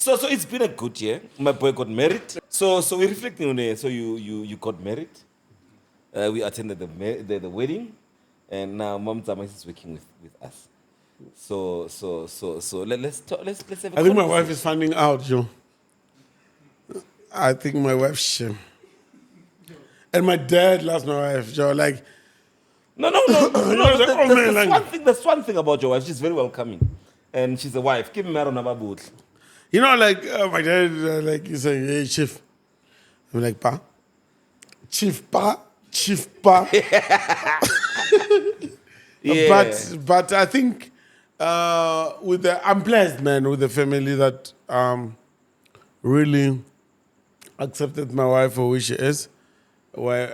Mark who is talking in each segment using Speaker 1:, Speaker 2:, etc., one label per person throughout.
Speaker 1: So it's been a good year. My boy got married. So we're reflecting on it. So you got married. We attended the wedding, and now Mom Tamas is working with us. So let's have a
Speaker 2: I think my
Speaker 1: conversation.
Speaker 2: wife is finding out, Joe. I think my wife's shame. And my dad loves my wife, Joe. Like,
Speaker 1: No. That's one thing about your wife. She's very welcoming, and she's a wife. Give me Maro Nababoot.
Speaker 2: you know, like my dad, like he's saying, "Hey, chief." I'm like, "Pa, chief, pa, chief, pa."
Speaker 1: Yeah.
Speaker 2: But I think I'm blessed, man, with the family that really accepted my wife for who she is. Where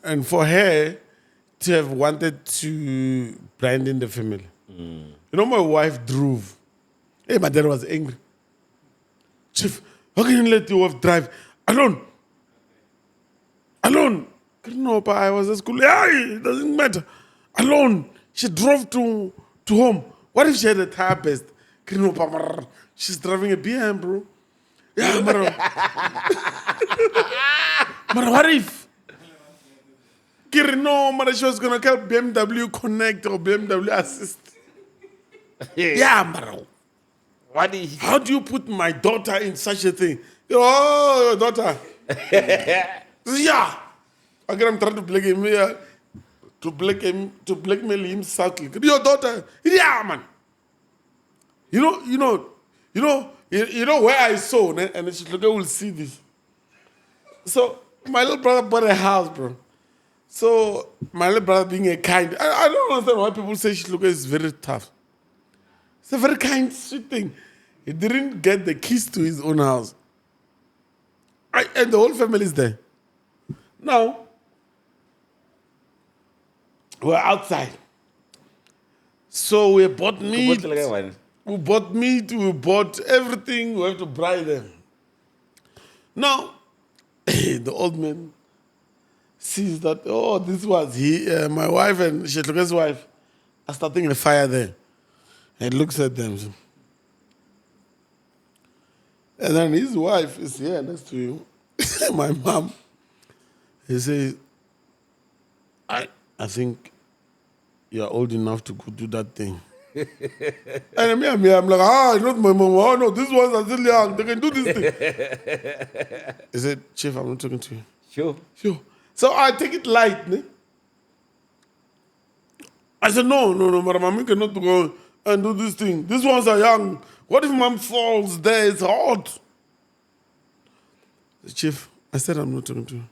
Speaker 2: and for her to have wanted to blind in the family. You know, my wife drove. Hey, my dad was angry. Chief, how can you let your wife drive alone? Alone. No, but I was at school. Yeah, it doesn't matter. Alone. She drove to home. What if she had a tire burst? She's driving a BM, bro. Yeah, but what if? No, she was gonna call BMW Connect or BMW Assist. Yeah, bro.
Speaker 1: What is?
Speaker 2: How do you put my daughter in such a thing? Oh, your daughter. Yeah. Again, I'm trying to blame him here. To blackmail him subtly. Your daughter. Yeah, man. You know where I saw, and she will see this. So my little brother bought a house, bro. So my little brother being a kind, I don't understand why people say Shluka is very tough. It's a very kind, sweet thing. He didn't get the keys to his own house. And the whole family is there. Now, we're outside. So we bought meat. We bought meat, we bought everything. We have to buy them. Now, the old man sees that, oh, this was my wife and Shetluka's wife are starting a fire there. And looks at them. And then his wife is here next to you. My mom. He says, I think you're old enough to go do that thing. And I'm like, not my mom. Oh, no, these ones are still young. They can do this thing. He said, Chief, I'm not talking to you. Sure. So I take it light. Ne? I said, no, my mom cannot go and do this thing. These ones are young. What if mom falls there? It's hot. Chief, I said, I'm not talking to you.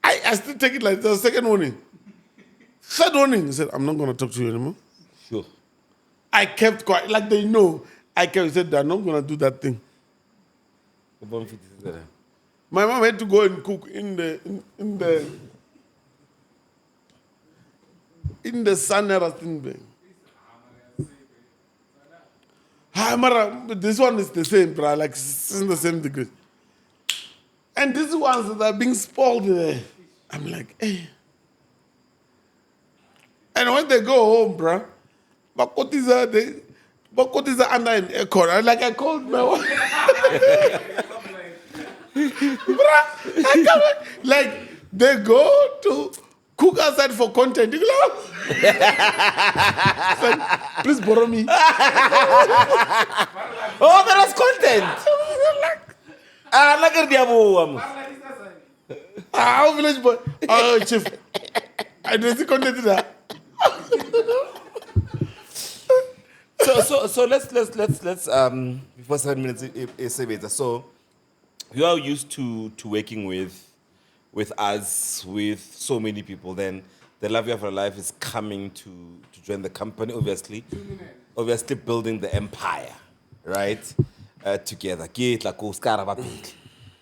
Speaker 2: I still take it like the second warning. Third warning, he said, I'm not going to talk to you anymore.
Speaker 1: Sure.
Speaker 2: I kept quiet, like they know. He said, they're not going to do that thing. My mom had to go and cook in the sun. This one is the same, bro. Like it's in the same degree. And these ones that are being spoiled there, I'm like, hey. And when they go home, bro, what is under an aircon? I called my wife. Like they go to cook outside for content. You know? Like, please borrow me.
Speaker 1: Oh, that was content. Look at the
Speaker 2: Village boy. Oh, chief. I didn't see content in that.
Speaker 1: So let's before 7 minutes is so you are used to working with us, with so many people, then the love of your life is coming to join the company, obviously building the empire, right? Together.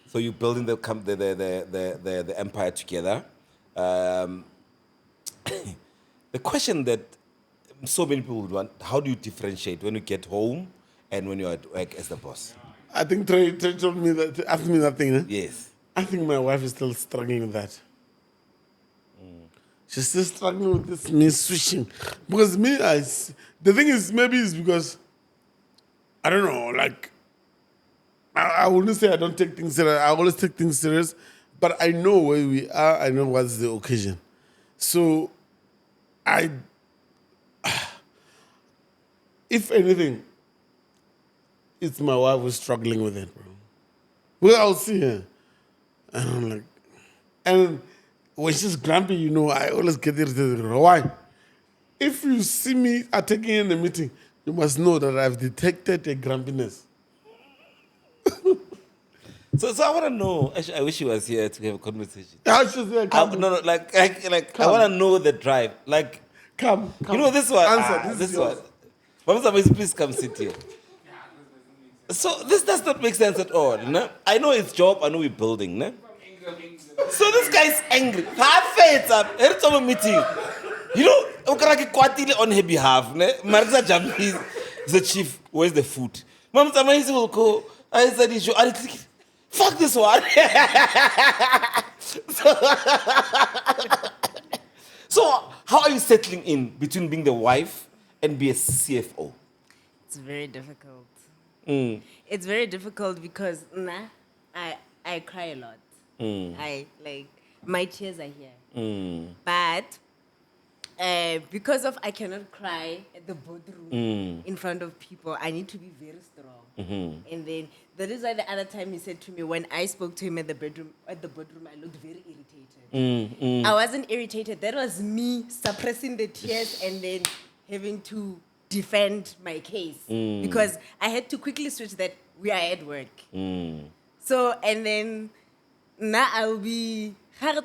Speaker 1: So you're building the empire together. The question that so many people would want, how do you differentiate when you get home and when you're at work as the boss?
Speaker 2: I think Trey told me that, asked me that thing. Eh?
Speaker 1: Yes.
Speaker 2: I think my wife is still struggling with that. She's still struggling with this me switching. Because the thing is, maybe it's because I don't know, like, I wouldn't say I don't take things serious. I always take things serious, but I know where we are. I know what's the occasion. So, if anything, it's my wife who's struggling with it, bro. Well, I'll see her. And I'm like, and when she's grumpy, I always get irritated. Why? If you see me attacking in the meeting, you must know that I've detected a grumpiness.
Speaker 1: So I want to know. Actually, I wish he was here to have a conversation.
Speaker 2: I should say,
Speaker 1: No, like I want to know the drive. Like,
Speaker 2: come.
Speaker 1: This one.
Speaker 2: Answer. This is
Speaker 1: one.
Speaker 2: yours.
Speaker 1: Mama Samaisi, please come sit here. So this does not make sense at all. No? I know it's job. I know we're building. No? So this guy's angry. Half it up. Every time a meeting. On her behalf. Marisa Jampi is the chief. Where's the food? Mama Samaisi will go. I said, I think, fuck this one. So how are you settling in between being the wife and be a CFO?
Speaker 3: It's very difficult. It's very difficult because I cry a lot. I my tears are here. But because of I cannot cry at the boardroom in front of people, I need to be very strong. And then that is why the other time he said to me, when I spoke to him at the boardroom, I looked very irritated. I wasn't irritated. That was me suppressing the tears and then having to defend my case because I had to quickly switch that we are at work. So, and then now I'll be I'm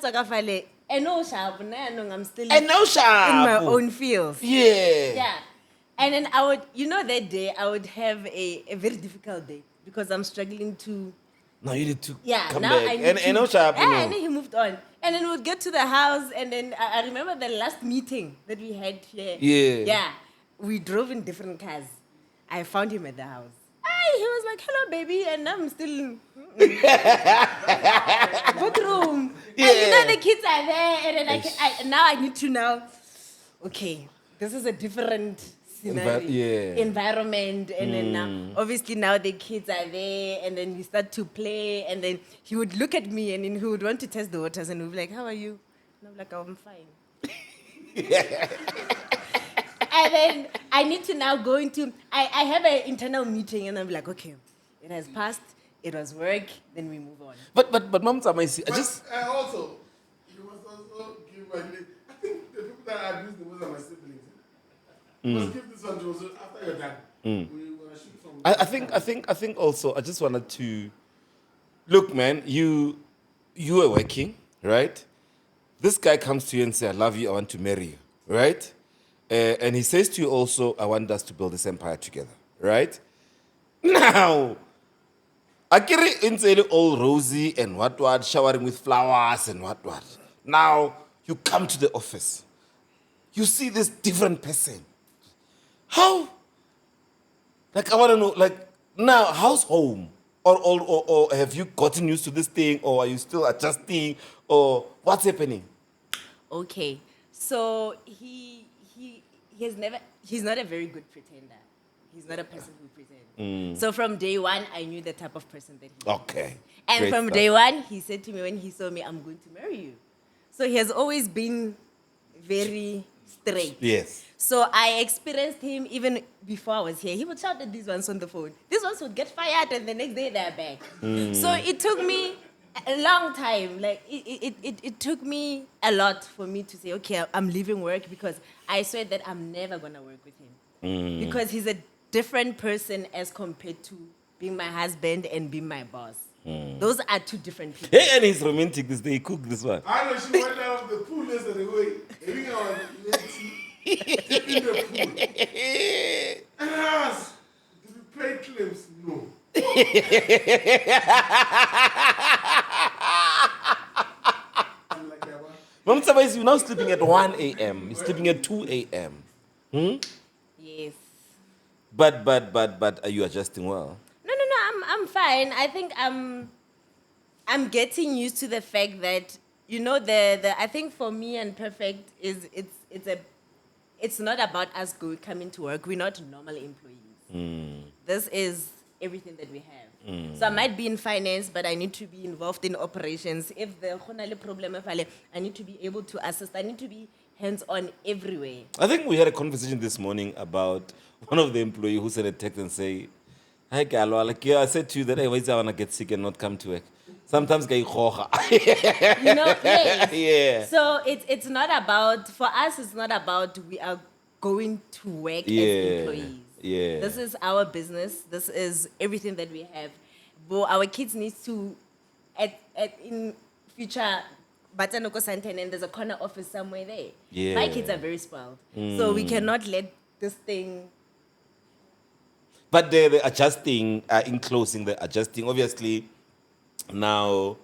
Speaker 3: still in my own fields. Yeah. And then I would, that day I would have a very difficult day because I'm struggling to.
Speaker 1: Now you need to come
Speaker 3: now
Speaker 1: back.
Speaker 3: I need
Speaker 1: And
Speaker 3: then he moved on. And then we'd get to the house, and then I remember the last meeting that we had here. Yeah. We drove in different cars. I found him at the house. He was like, hello, baby. And I'm still bathroom. And the kids are there. And then now I need to know, okay, this is a different scenario, environment. And then now, obviously now the kids are there. And then we start to play. And then he would look at me and then he would want to test the waters. And we'd be like, how are you? And I'm like, oh, I'm fine. And then I need to now go into, I have an internal meeting and I'm like, okay, it has passed, it was work, then we move on.
Speaker 1: But Mom Samaisi,
Speaker 2: You must also give my name. I think the people that I abuse the most are my siblings. You must give this one to also after you're done. We're gonna shoot some.
Speaker 1: I think also I just wanted to look, man, you are working, right? This guy comes to you and says, I love you, I want to marry you, right? And he says to you also, I want us to build this empire together, right? Now, Akiri inside all rosy and what, showering with flowers and what. Now, you come to the office. You see this different person. How? Like, I want to know, now, how's home? Or have you gotten used to this thing? Or are you still adjusting? Or what's happening?
Speaker 3: Okay, so he's not a very good pretender. He's not a person who pretends. So from day one, I knew the type of person that he was.
Speaker 1: Okay.
Speaker 3: And
Speaker 1: Great
Speaker 3: from
Speaker 1: stuff.
Speaker 3: day one, he said to me when he saw me, I'm going to marry you. So he has always been very straight.
Speaker 1: Yes.
Speaker 3: So I experienced him even before I was here. He would shout at these ones on the phone. These ones would get fired and the next day they're back. So it took me a long time. It took me a lot for me to say, okay, I'm leaving work because I swear that I'm never going to work with him. Because he's a different person as compared to being my husband and being my boss. Those are two different people.
Speaker 1: Hey, and he's romantic this day. He cooked this one.
Speaker 2: I know she went out of the pool yesterday. In the pool. And I asked, did you pay claims? No. I'm like, yeah, what?
Speaker 1: Mom Samaisi, you're now sleeping at 1 a.m. You're sleeping at 2 a.m.
Speaker 3: Yes.
Speaker 1: But are you adjusting well?
Speaker 3: No, I'm fine. I think I'm getting used to the fact that I think for me and Perfect is it's not about us coming to work. We're not normal employees. this is everything that we have. So I might be in finance, but I need to be involved in operations. If the problem, I need to be able to assist. I need to be hands-on everywhere.
Speaker 1: I think we had a conversation this morning about one of the employees who sent a text and say, "Hi, Galo, like yeah, I said to you that I want to get sick and not come to work. Sometimes get
Speaker 3: Yes.
Speaker 1: Yeah.
Speaker 3: So it's not about, for us, it's not about we are going to work as employees.
Speaker 1: Yeah.
Speaker 3: This is our business. This is everything that we have. But our kids need to, in future, Batanoko Santen, and there's a corner office somewhere there.
Speaker 1: Yeah.
Speaker 3: My kids are very spoiled. So we cannot let this thing.
Speaker 1: But the adjusting, in closing, the adjusting, obviously, now,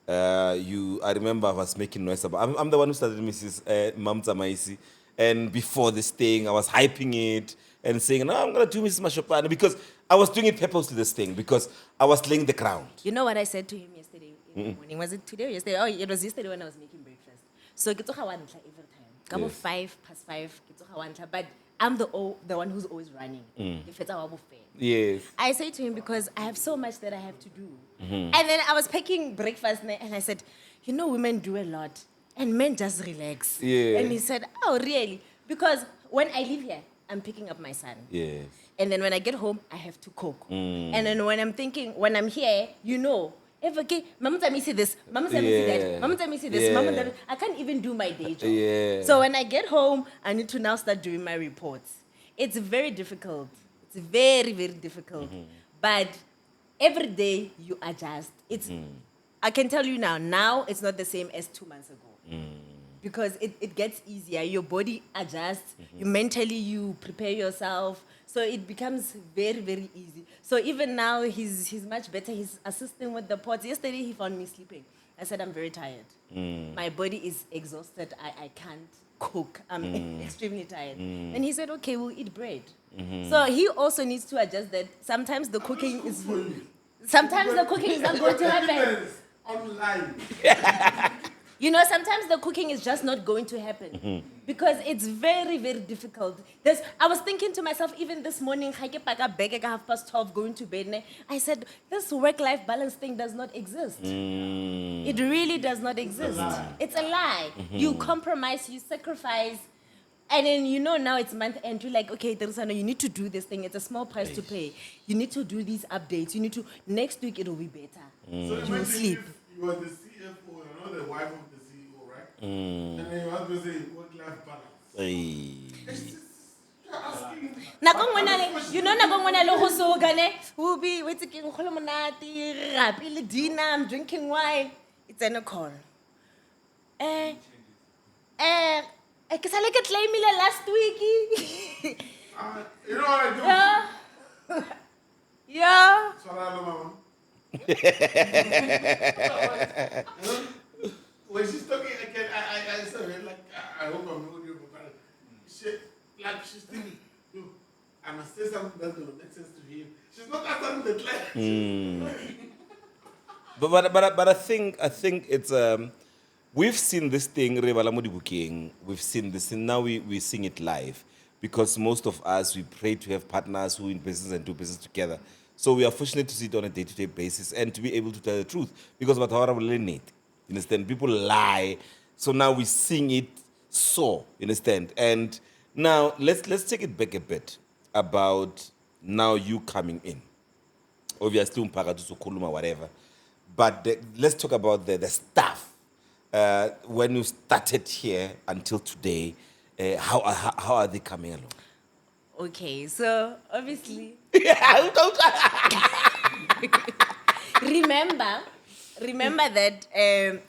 Speaker 1: I remember I was making noise about, I'm the one who started Mrs. Mamta Maisi. And before this thing, I was hyping it and saying, no, I'm going to do Mrs. Maxopani, because I was doing it purposely, this thing, because I was laying the ground.
Speaker 3: You know what I said to him yesterday in the morning? Was it today or yesterday? Oh, it was yesterday when I was making breakfast. So, get to every time. Come
Speaker 1: Yes.
Speaker 3: 5:05, get to but I'm the one who's always running. If it's our buffet.
Speaker 1: Yes.
Speaker 3: I say to him, because I have so much that I have to do. And then I was packing breakfast and I said, you know, women do a lot and men just relax.
Speaker 1: Yeah.
Speaker 3: And he said, oh, really? Because when I leave here, I'm picking up my son.
Speaker 1: Yes.
Speaker 3: And then when I get home, I have to cook. And then when I'm here, you know, Mama tell me see this, Mama tell me see that, Mama tell me see this, Mama tell me, I can't even do my day job.
Speaker 1: Yeah.
Speaker 3: So when I get home, I need to now start doing my reports. It's very difficult. It's very, very difficult. But every day you adjust. I can tell you now it's not the same as 2 months ago. Because it gets easier. Your body adjusts. You mentally, you prepare yourself. So it becomes very, very easy. So even now, he's much better. He's assisting with the pots. Yesterday, he found me sleeping. I said, I'm very tired. My body is exhausted. I can't cook. I'm extremely tired. And he said, okay, we'll eat bread. So he also needs to adjust that sometimes the cooking is not going to happen.
Speaker 2: Online.
Speaker 3: You know, sometimes the cooking is just not going to happen because it's very, very difficult. I was thinking to myself, even this morning, I get back up, 12:30, going to bed. I said, this work-life balance thing does not exist. It really does not exist. It's a lie. You compromise, you sacrifice. And then, you know, now it's month end. You're like, okay, Teresano, you need to do this thing. It's a small price to pay. You need to do these updates. Next week, it'll be better.
Speaker 2: So
Speaker 3: You will sleep.
Speaker 2: If you are the CFO, you're not the wife of the CEO, right? And then your husband say work-life balance. It's just, you're asking.
Speaker 3: You know, we'll be waiting, I'm drinking wine. It's in a call. I claim last week.
Speaker 2: You know what I do?
Speaker 3: Yeah.
Speaker 2: Sorry, Mama. When she's talking again, I said, like, I hope I'm not you, but she's thinking, yo, I must say something that will make sense to him. She's not answering the question.
Speaker 1: But I think it's we've seen this thing, we've seen this, and now we're seeing it live, because most of us, we pray to have partners who in business and do business together. So we are fortunate to see it on a day-to-day basis and to be able to tell the truth, because what our need, you understand? People lie, so now we're seeing it so, you understand? And now let's take it back a bit about now you coming in. Obviously, whatever. But let's talk about the stuff. When you started here until today, how are they coming along?
Speaker 3: Okay, so obviously, remember that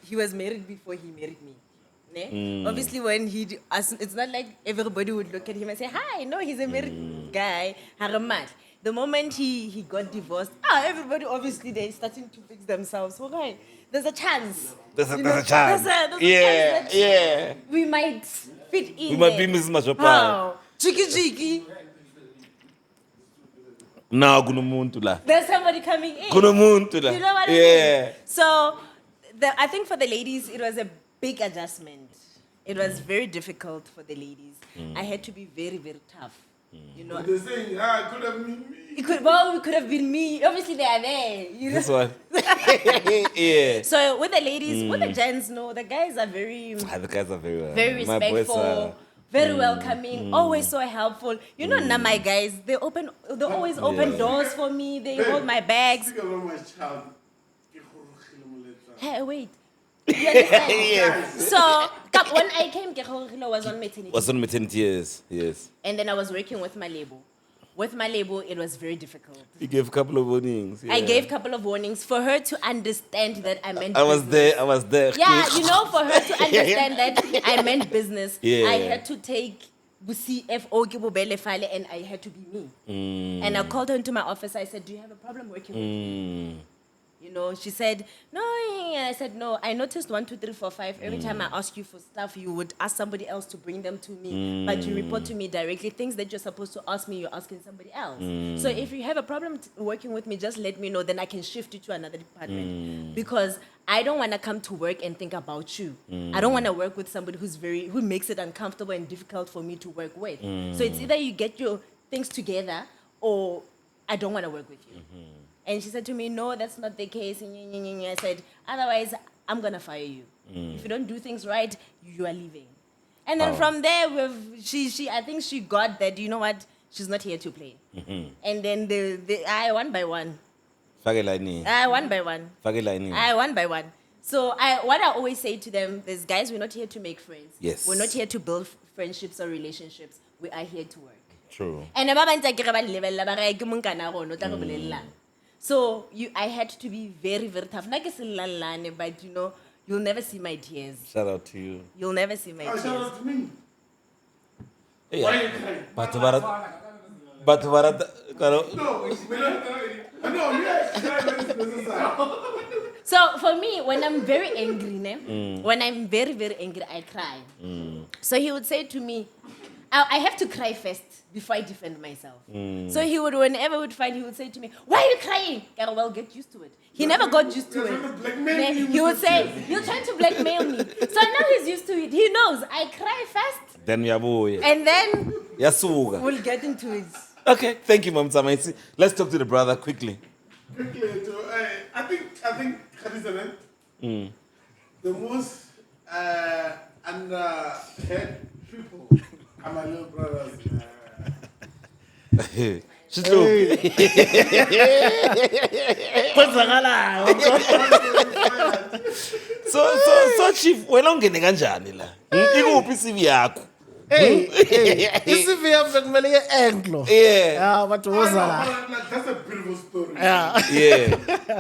Speaker 3: he was married before he married me. Ne? Obviously, when it's not like everybody would look at him and say, hi, no, he's a married guy. The moment he got divorced, everybody obviously they're starting to fix themselves. Okay, there's a chance.
Speaker 1: There's a chance.
Speaker 3: There's a chance that we might fit in.
Speaker 1: We might be Mrs. Maxopani.
Speaker 3: How? Cheeky.
Speaker 1: Now, Gunumuntu.
Speaker 3: There's somebody coming in.
Speaker 1: Gunumuntu.
Speaker 3: You know what I mean? So, I think for the ladies, it was a big adjustment. It was very difficult for the ladies. I had to be very, very tough. You know,
Speaker 2: They're saying, it could have been me.
Speaker 3: it could have been me. Obviously, they are there. You know?
Speaker 1: This one. Yeah.
Speaker 3: So with the ladies, with the gents, no, the guys are very,
Speaker 1: The guys are very well.
Speaker 3: very
Speaker 1: My boys
Speaker 3: respectful,
Speaker 1: are.
Speaker 3: very welcoming, always so helpful. You know, now my guys, they always open doors for me. They hold my bags.
Speaker 2: Speak about my child.
Speaker 3: Hey, wait. You understand?
Speaker 1: Yes.
Speaker 3: So when I came, Kego was on maternity.
Speaker 1: Was on maternity, yes.
Speaker 3: And then I was working with my label. With my label, it was very difficult.
Speaker 1: You gave a couple of warnings.
Speaker 3: I
Speaker 1: yeah.
Speaker 3: gave a couple of warnings for her to understand that I meant
Speaker 1: I was
Speaker 3: business.
Speaker 1: there.
Speaker 3: Yeah, you know, for her to understand that I meant business,
Speaker 1: Yeah.
Speaker 3: I had to take CFO and I had to be me. And I called her into my office. I said, do you have a problem working with me? You know, she said, no. I said, no. I noticed 1, 2, 3, 4, 5. Every time I ask you for stuff, you would ask somebody else to bring them to me. But you report to me directly. Things that you're supposed to ask me, you're asking somebody else. So if you have a problem working with me, just let me know. Then I can shift you to another department. Because I don't want to come to work and think about you. I don't want to work with somebody who makes it uncomfortable and difficult for me to work with. So it's either you get your things together or I don't want to work with you. And she said to me, no, that's not the case. I said, otherwise, I'm going to fire you. If you don't do things right, you are leaving. And then from there, I think she got that, you know what, she's not here to play. And then I one by one. One by one. So what I always say to them is, guys, we're not here to make friends.
Speaker 1: Yes.
Speaker 3: We're not here to build friendships or relationships. We are here to work.
Speaker 1: True.
Speaker 3: And so I had to be very, very tough. But you know, you'll never see my tears.
Speaker 1: Shout out to you.
Speaker 3: You'll never see my
Speaker 2: Shout
Speaker 3: tears.
Speaker 2: out to me.
Speaker 1: Yeah.
Speaker 2: Why are you crying?
Speaker 1: But
Speaker 2: No, yes, necessary.
Speaker 3: So for me, when I'm very angry, when I'm very, very angry, I cry. So he would say to me, I have to cry first before I defend myself. So whenever we would fight, he would say to me, why are you crying? I go, well, get used to it. He never got used to it. Then he would say, you're trying to blackmail me. So now he's used to it. He knows I cry first
Speaker 1: then
Speaker 3: and then
Speaker 1: Yasuga.
Speaker 3: we'll get into it.
Speaker 1: Okay, thank you, Mom Samaisi. Let's talk to the brother quickly.
Speaker 2: Quickly, I think Gadise, the most underhead people are my little brothers.
Speaker 1: She's low. So chief, wena ungene kanjani la? Ikuphi CV yakho?
Speaker 4: isivi yami bekumele ye-anglo
Speaker 1: Yeah.
Speaker 4: but wozala
Speaker 2: That's a beautiful story.
Speaker 1: Yeah.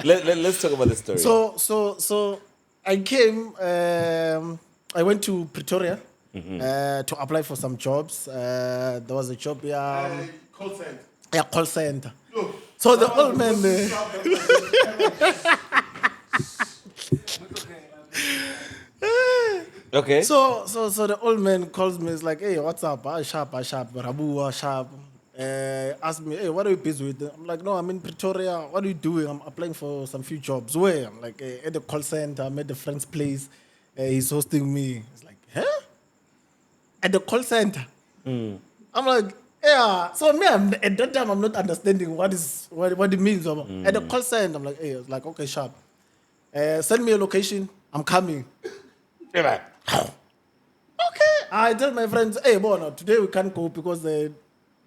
Speaker 1: Let's talk about the story.
Speaker 4: so I came I went to Pretoria to apply for some jobs. There was a job here,
Speaker 2: Call center.
Speaker 4: call center.
Speaker 2: Look.
Speaker 4: So the old man
Speaker 1: Okay.
Speaker 4: so the old man calls me. He's like, hey, what's up? Sharp, Rabu, sharp. Asked me, hey, what are you busy with? I'm like, no, I'm in Pretoria. What are you doing? I'm applying for some few jobs. Where? I'm like, at the call center. I'm at a friend's place. He's hosting me. He's like, huh? At the call center? I'm like, yeah. So me, at that time, I'm not understanding what it means. At the call center, I'm like, hey, I was like, okay, sharp. Send me a location. I'm coming. Okay. I tell my friends, hey, boy, today we can't go because the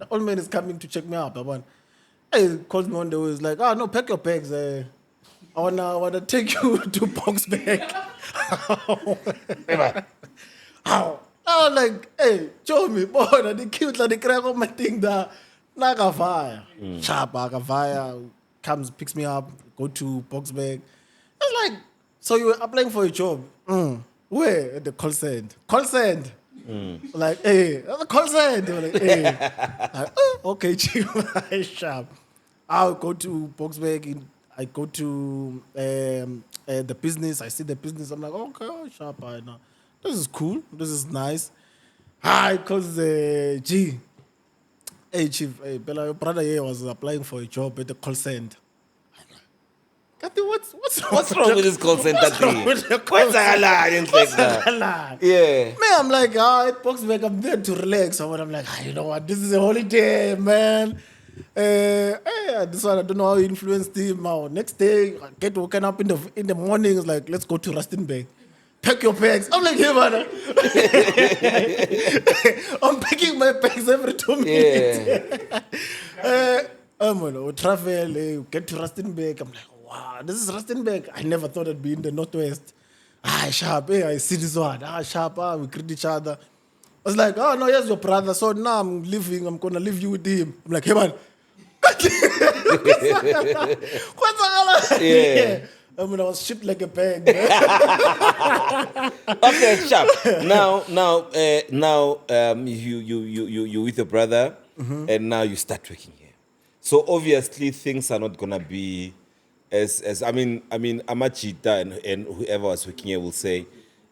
Speaker 4: old man is coming to check me out. Hey, he calls me one day. He's like, no, pack your bags. I wanna take you to Boxback. How? I was like, hey, show me, boy, the cute, the crack of my thing there. Naga fire. Sharp, naga fire. Comes, picks me up, go to Boxback. I was like, so you were applying for a job? Where? At the call center. Call center. Like, hey, the call center. Like, hey. Like, okay, chief. Sharp. I'll go to Boxback. I go to the business. I see the business. I'm like, okay, sharp. I know. This is cool. This is nice. Because G. Hey, chief. Hey, Bella, your brother here was applying for a job at the call center. Kati,
Speaker 1: What's wrong with this call center thing?
Speaker 4: with the call
Speaker 1: What's
Speaker 4: center?
Speaker 1: Yeah.
Speaker 4: Man, I'm like, at Boxback, I'm there to relax. Or I'm like, you know what, this is a holiday, man. This one, I don't know how it influenced him. Next day, I get woken up in the morning. It's like, let's go to Rustenburg. Pack your bags. I'm like, hey, man. I'm packing my bags every 2 minutes. We travel, we get to Rustenburg. I'm like, wow, this is Rustenburg. I never thought I'd be in the Northwest. Sharp, I see this one. Sharp, we greet each other. I was like, oh, no, here's your brother. So now I'm leaving. I'm going to leave you with him. I'm like, hey, man.
Speaker 1: Yeah.
Speaker 4: I mean, I was shipped like a bag.
Speaker 1: Okay, sharp. Now, you with your brother, and now you start working here. So obviously things are not gonna be as I mean Amachita and whoever was working here will say,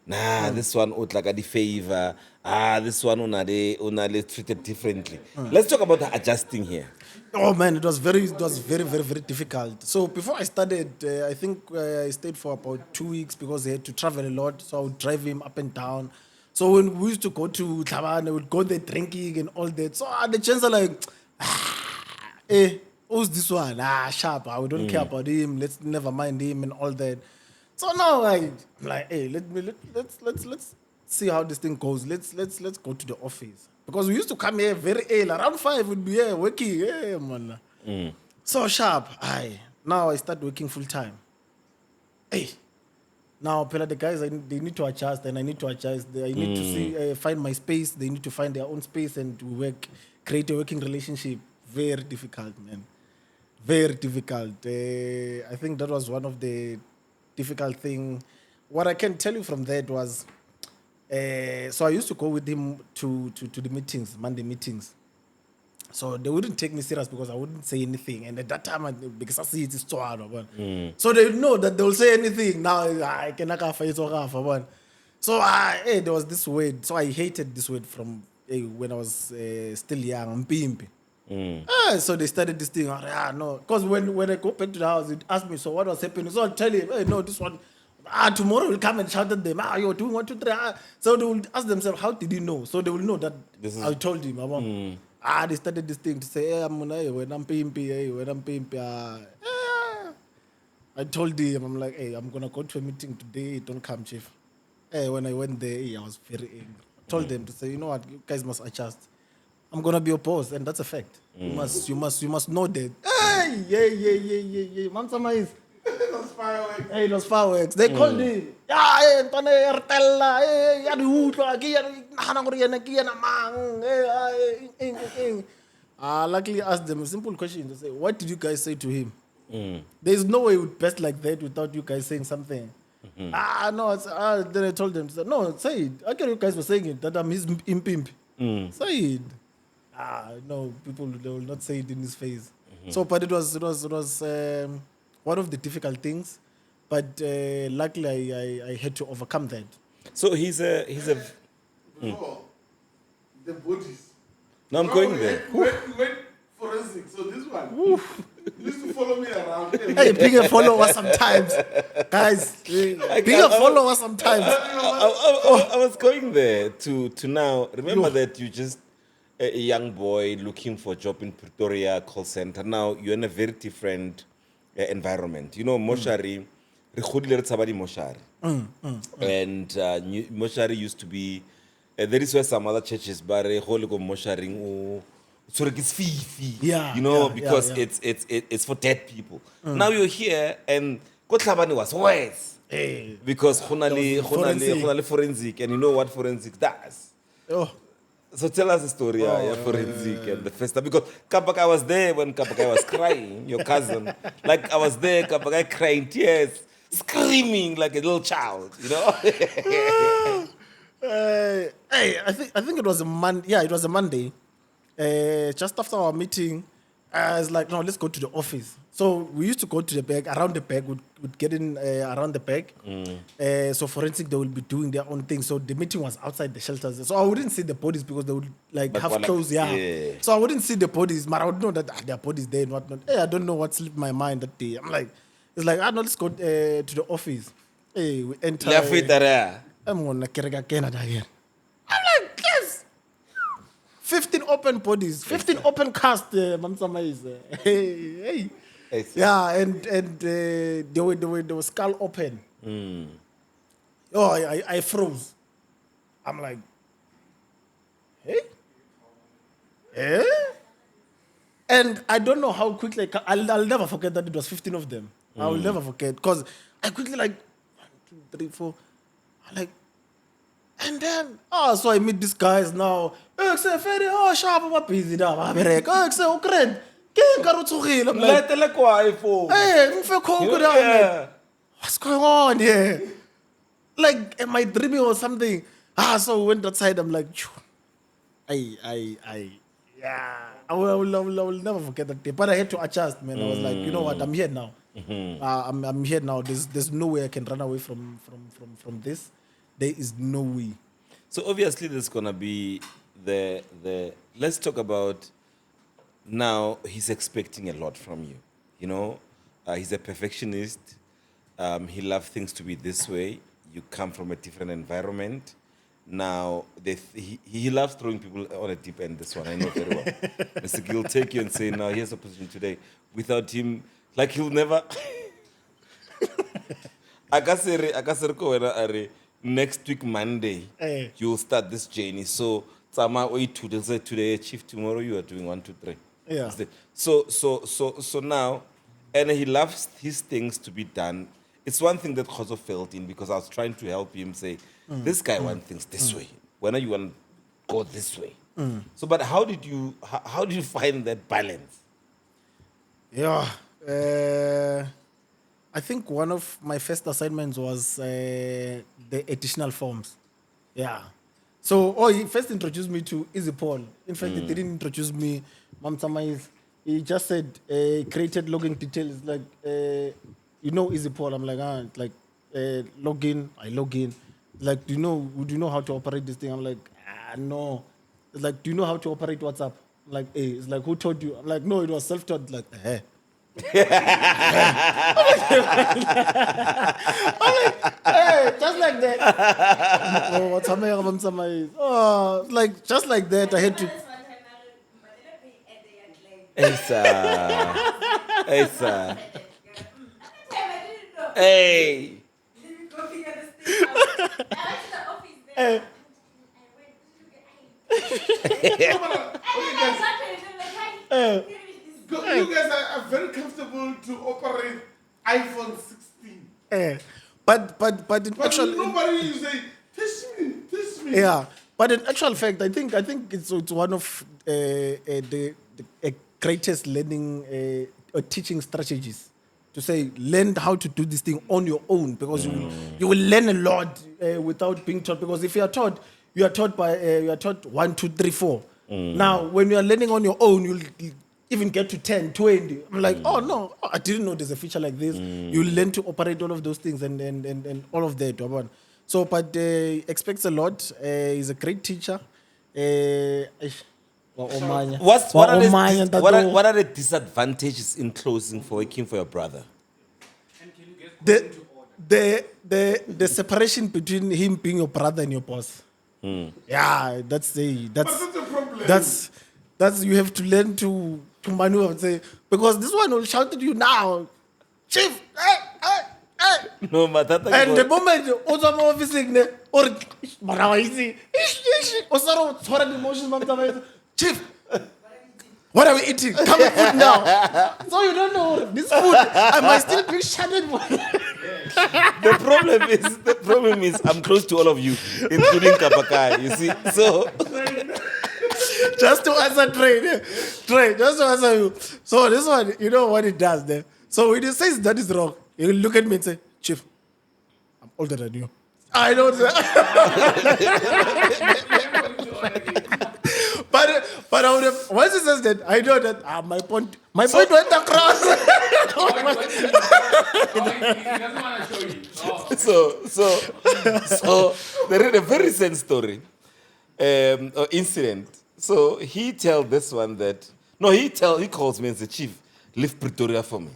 Speaker 1: nah, this one would like a favor. This one unale treated differently. Let's talk about the adjusting here.
Speaker 4: Oh man, it was very, very difficult. So before I started, I think I stayed for about 2 weeks because he had to travel a lot. So I would drive him up and down. So when we used to go to Tabane, we would go there drinking and all that. So the chance are like, who's this one? Sharp. We don't care about him. Let's never mind him and all that. So now I'm like, hey, let's see how this thing goes. Let's go to the office. Because we used to come here very early. Around 5 we'd be here working. Yeah, man. So sharp. Now I start working full time. Hey. Now the guys they need to adjust and I need to adjust. I need to see find my space. They need to find their own space and create a working relationship. Very difficult, man. Very difficult. I think that was one of the difficult things. What I can tell you from that was, so I used to go with him to the meetings, Monday meetings. So they wouldn't take me serious because I wouldn't say anything. And at that time, because I see it's so they know that they'll say anything. Now I cannot fight or so there was this word. So I hated this word from when I was still young. Mpimpi. So they started this thing. No, because when I go back to the house, it asked me, so what was happening? So I'll tell him, hey, no, this one. Tomorrow we'll come and shout at them. You're doing 1, 2, 3. So they will ask themselves, how did he know? So they will know that I told him. They started this thing to say, hey, when I'm pimpi. I told him, I'm like, hey, I'm gonna go to a meeting today. Don't come, chief. Hey, when I went there, I was very angry. I told them to say, you know what, you guys must adjust. I'm gonna be opposed, and that's a fact. You must know that. Hey, Mansama is. It was fireworks. They called him. Luckily asked them a simple question to say, what did you guys say to him? There's no way it would best like that without you guys saying something. No. Then I told them, no, say it. I you guys were saying it, that I'm his impimp. Say it. No, people they will not say it in his face. So, but it was one of the difficult things, but luckily I had to overcome that.
Speaker 1: So he's a.
Speaker 2: The bodies.
Speaker 1: No, I'm going there.
Speaker 2: Went forensic. So this one used to follow me around.
Speaker 4: Hey, being a follower sometimes, guys. Being a follower sometimes.
Speaker 1: I was going there to now. Remember that you just a young boy looking for a job in Pretoria call center. Now you're in a very different environment. You know, Moshari, Moshari. And Moshari used to be, there is where some other churches, but Moshari, so it's fee. You know, because it's for dead people. Now you're here and Kotlabani was worse. Because Khonali forensic, and you know what forensic does. So tell us the story, forensic and the first time. Because Kapakai was there when Kapakai was crying, your cousin. Like I was there, Kapakai crying tears, screaming like a little child, you know?
Speaker 4: I think it was a Monday. Yeah, it was a Monday. Just after our meeting, I was like, no, let's go to the office. So we used to go to the back, around the back, we'd get in around the back. So forensic, they will be doing their own thing. So the meeting was outside the shelters. So I wouldn't see the bodies because they would have clothes, So I wouldn't see the bodies, but I would know that there are bodies there and whatnot. I don't know what slipped my mind that day. I'm like, It's like, no, let's go to the office. Hey, we enter.
Speaker 1: La fitara.
Speaker 4: I'm gonna carry Canada again. I'm like, yes. 15 open bodies, 15 open cast. Mamsama is hey. Yeah, and they were skull open. Oh, I froze. I'm like, hey, eh? And I don't know how quickly. I'll never forget that it was 15 of them. I will never forget because I quickly like 1, 2, 3, 4. I'm like, and then so I meet these guys now. Oh, sharp, I'm busy now. I'm like, oh, grand. I'm like, hey, what's going on here? Like, am I dreaming or something? So we went outside. I'm like, yeah. I will never forget that day. But I had to adjust, man. I was like, you know what? I'm here now. I'm here now. There's no way I can run away from this. There is no way.
Speaker 1: So obviously there's gonna be the let's talk about now. He's expecting a lot from you. You know, he's a perfectionist. He loves things to be this way. You come from a different environment. Now, he loves throwing people on a deep end. This one, I know very well. Mr. Gill will take you and say, now, here's a position today. Without him, like, he'll never... Next week, Monday, you'll start this journey. So, today, Chief, tomorrow you are doing 1, 2, 3.
Speaker 4: Yeah.
Speaker 1: So now, and he loves his things to be done. It's one thing that Khozo felt in because I was trying to help him say, this guy wants things this way. When are you want to go this way? So, but how did you find that balance?
Speaker 4: Yeah. I think one of my first assignments was the additional forms. Yeah. So, he first introduced me to Easy Paul. In fact, he didn't introduce me. Mamsama he just said created logging details like Easy Paul. I'm like login. I log in. Like, do you know how to operate this thing? I'm like, no. It's like, do you know how to operate WhatsApp? I'm like, it's like, who told you? I'm like, no, it was self-taught. Like, I'm like, just like that. What's happening? Like, just like that, I had to.
Speaker 1: Esa. Hey.
Speaker 2: You guys are very comfortable to operate iPhone 16.
Speaker 4: But in actual,
Speaker 2: nobody you say, teach me.
Speaker 4: Yeah, but in actual fact, I think it's one of the greatest learning or teaching strategies. To say, learn how to do this thing on your own because you will learn a lot without being taught. Because if you are taught 1, 2, 3, 4. Now, when you are learning on your own, you'll even get to 10, 20. I'm like, oh no, I didn't know there's a feature like this. You learn to operate all of those things and all of that. So, but expects a lot. He's a great teacher.
Speaker 1: What are the disadvantages in closing for working for your brother?
Speaker 4: The separation between him being your brother and your boss. Yeah, that's the
Speaker 2: problem.
Speaker 4: That's you have to learn to maneuver and say, because this one will shout at you now, Chief, hey.
Speaker 1: No, matter.
Speaker 4: And the moment also I'm obviously or marawaisi, emotions, Chief, what are we eating? Come with food now. So you don't know this food. I might still be shaded.
Speaker 1: The problem is I'm close to all of you, including Kapakai. You see, so
Speaker 4: just to answer Trey, just to answer you. So this one, you know what it does there. So when he says that is wrong, he will look at me and say, Chief, I'm older than you. I know But I would have, once he says that, I know that my point went across.
Speaker 1: So there is a very recent story, or incident. So he tells this one that he calls me and says, Chief, leave Pretoria for me.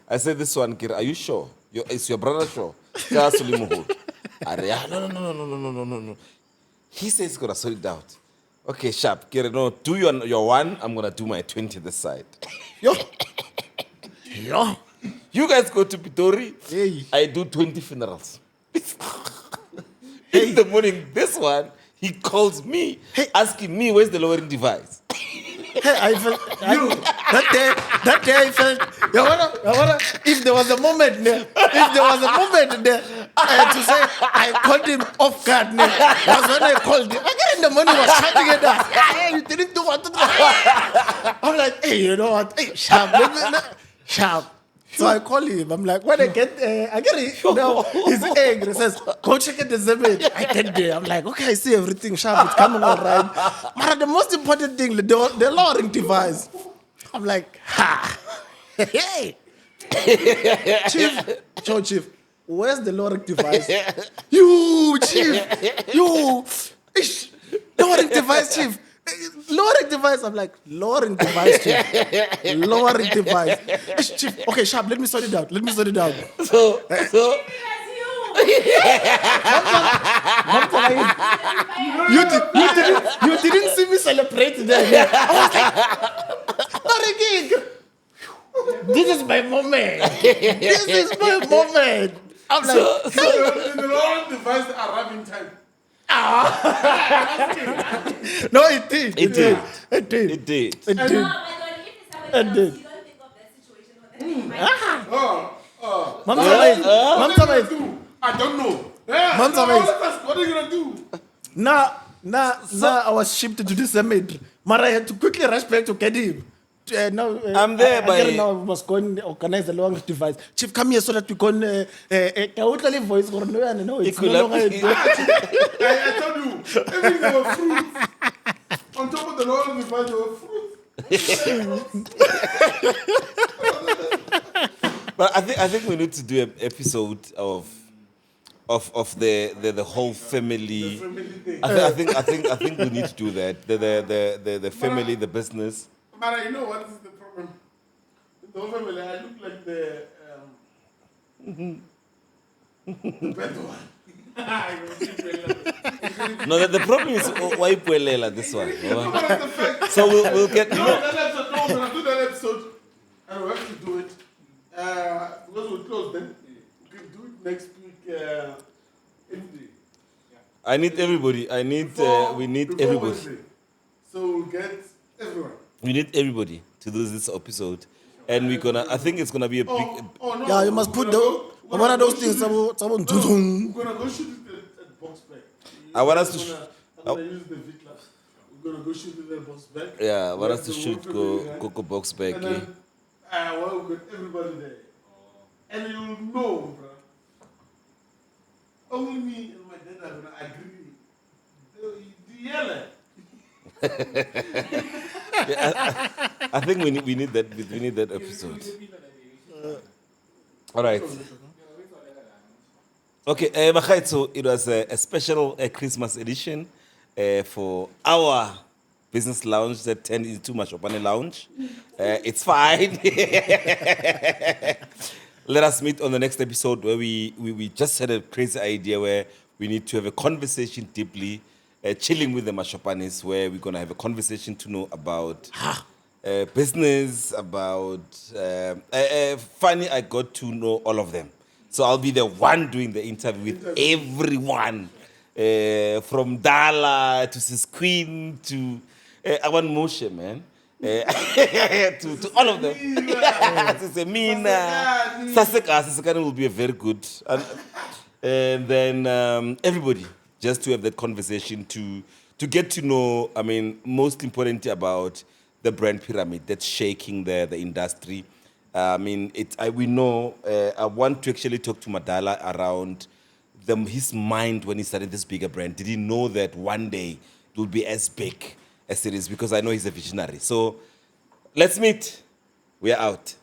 Speaker 1: I said, this one, Kira, are you sure? Is your brother sure? Kira Sulimuhu. No. He says he's going to sort it out. Okay, sharp. Kira, no, do your one. I'm going to do my 20 this side.
Speaker 4: Yo. Yo.
Speaker 1: You guys go to Pitori.
Speaker 4: Hey.
Speaker 1: I do 20 funerals. In the morning, this one, he calls me, asking me, where's the lowering device?
Speaker 4: Hey, I felt that day I felt if there was a moment there, I had to say I called him off guard. That's when I called him. Again in the morning was shutting it down. Hey, you didn't do what to do. I'm like, hey, you know what? Hey, sharp. Sharp. So I call him. I'm like, when I get it. Now he's angry. He says, go check it the Zebed. I get there. I'm like, okay, I see everything sharp. It's coming all right. But the most important thing, the lowering device. I'm like, ha. Hey. Chief, where's the lowering device? You, Chief. You. Ish. Lowering device, Chief. Lowering device. I'm like, lowering device, Chief. Lowering device. Chief, okay, sharp, let me sort it out.
Speaker 1: So
Speaker 4: you didn't see me celebrate there. I was like, not again. This is my moment. I'm like,
Speaker 2: The lowering device arrived in time.
Speaker 4: no, it did.
Speaker 1: It did.
Speaker 4: It did.
Speaker 1: it did.
Speaker 3: No, but if it's somebody else, you don't think of that situation or that you might
Speaker 4: Mom,
Speaker 2: What are you gonna do? I don't know. Yeah,
Speaker 4: Mom,
Speaker 2: what are you gonna do?
Speaker 4: Nah, I was shipped to the summit. But I had to quickly rush back to get him.
Speaker 1: I'm there, but-
Speaker 4: now we must go and organize the long device. Chief, come here so that we can voice for no one. No, it's no longer.
Speaker 2: I told you, everything there were fruits. On top of the lowering device, there were fruits.
Speaker 1: But I think we need to do an episode of the whole family. I think we need to do that. The family, the business.
Speaker 2: But you know what is the problem? The whole family, I look like the bad one.
Speaker 1: No, the problem is why Puelela this one.
Speaker 2: No, but that's the fact.
Speaker 1: So we'll get.
Speaker 2: No, that episode, no, when I do that episode, I will have to do it. Because we'll close then. We can do it next week. Every
Speaker 1: I need everybody. We need
Speaker 2: before
Speaker 1: everybody.
Speaker 2: Wednesday. So we'll get everyone.
Speaker 1: We need everybody to do this episode, and we're gonna. I think it's gonna be a big.
Speaker 2: Oh no.
Speaker 4: Yeah, you must put one of those things.
Speaker 2: We're gonna go shoot it at Boxback.
Speaker 1: I want us to
Speaker 2: I'm gonna use the V-Class. We're gonna go shoot it at Boxback.
Speaker 1: Yeah, I want us to
Speaker 2: The
Speaker 1: shoot
Speaker 2: whole family,
Speaker 1: Coco Box back.
Speaker 2: And then, well, we got everybody there. And you'll know, bro. Only me and my dad are gonna agree. The yellow.
Speaker 1: I think we need that episode. All right. Okay, Mahait, so it was a special Christmas edition for our business lounge that turned into Maxopani Lounge. It's fine. Let us meet on the next episode where we just had a crazy idea where we need to have a conversation deeply, chilling with the Maxopanis, where we're going to have a conversation to know about business, about... funny, I got to know all of them. So I'll be the one doing the interview with everyone, from Dala to Sis Queen to Awan Moshe, man. To all of them. Mina, Saseka will be a very good. And then everybody, just to have that conversation, to get to know, I mean, most importantly about the brand pyramid that's shaking the industry. I mean, we know, I want to actually talk to Madala around his mind when he started this bigger brand. Did he know that one day it will be as big as it is? Because I know he's a visionary. So let's meet. We are out.